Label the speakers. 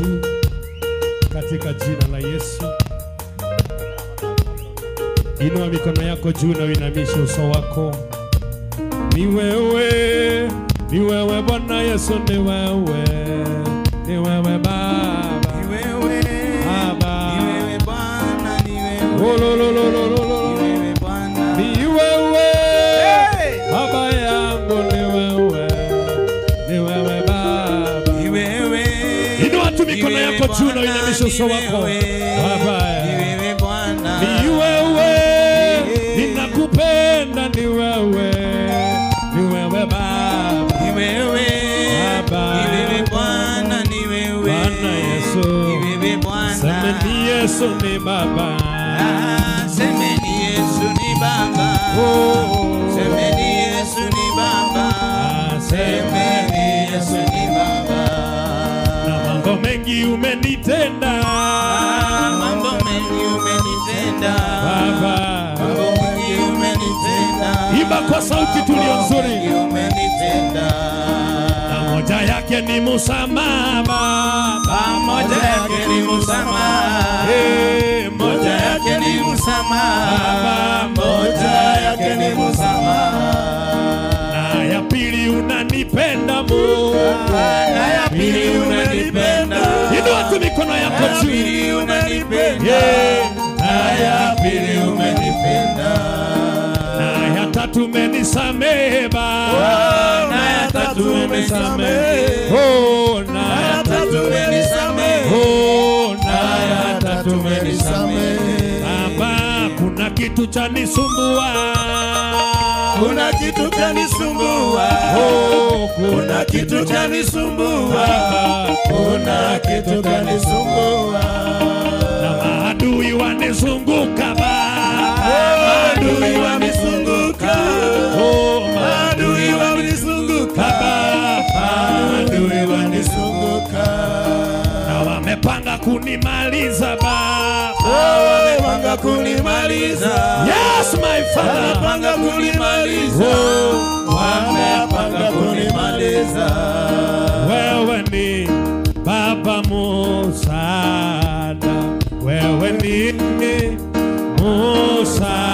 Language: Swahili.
Speaker 1: juu katika jina la Yesu. Inua mikono yako juu na uinamishe uso wako. Ni wewe Bwana Yesu, ni wewe Baba,
Speaker 2: ni wewe
Speaker 1: Baba,
Speaker 2: ni wewe Bwana, ni wewe,
Speaker 1: ni
Speaker 2: wewe Bwana,
Speaker 1: ni wewe Baba yangu, ni wewe Baba,
Speaker 2: ni wewe.
Speaker 1: Inua tu mikono yako juu na uinamishe uso wako. Baba,
Speaker 2: ni wewe Bwana,
Speaker 1: ni wewe, ninakupenda, ni wewe Baba,
Speaker 2: ni wewe
Speaker 1: Baba,
Speaker 2: ni wewe Bwana, ni wewe
Speaker 1: Bwana Yesu,
Speaker 2: ni wewe Bwana.
Speaker 1: sema ni Yesu ni Baba,
Speaker 2: Sema ni Yesu ni Baba, sema ni Yesu ni Baba, sema ni Yesu ni Baba.
Speaker 1: na mambo mengi umenitenda,
Speaker 2: mambo mengi umenitenda
Speaker 1: Baba,
Speaker 2: mambo mengi umenitenda.
Speaker 1: Imba kwa sauti tulio nzuri.
Speaker 2: Umenitenda,
Speaker 1: na moja yake ni msamaha Baba,
Speaker 2: moja yake ni msamaha, moja yake ni msamaha, moja yake ni msamaha.
Speaker 1: na ya pili unanipenda Mungu,
Speaker 2: Na ya pili unanipenda,
Speaker 1: inua tu mikono yako
Speaker 2: na ya
Speaker 1: juu.
Speaker 2: pili unanipenda, na ya pili umenipenda,
Speaker 1: na ya tatu umenisamehe Baba,
Speaker 2: na ya tatu umenisamehe,
Speaker 1: na
Speaker 2: ya tatu umenisamehe,
Speaker 1: na
Speaker 2: ya tatu umenisamehe.
Speaker 1: Baba, kuna kitu cha nisumbua,
Speaker 2: Kuna kitu kanisumbua, kuna kitu kanisumbua, kuna kitu kanisumbua.
Speaker 1: na maadui wanizunguka Baba,
Speaker 2: Maadui wamezunguka, maadui wamezunguka, maadui wamezunguka,
Speaker 1: na wamepanga kunimaliza Baba.
Speaker 2: wamepanga kunimaliza.
Speaker 1: Yes my Father,
Speaker 2: Wamepanga kunimaliza, wamepanga kunimaliza.
Speaker 1: wewe ni Baba msaada, wewe ni msaada.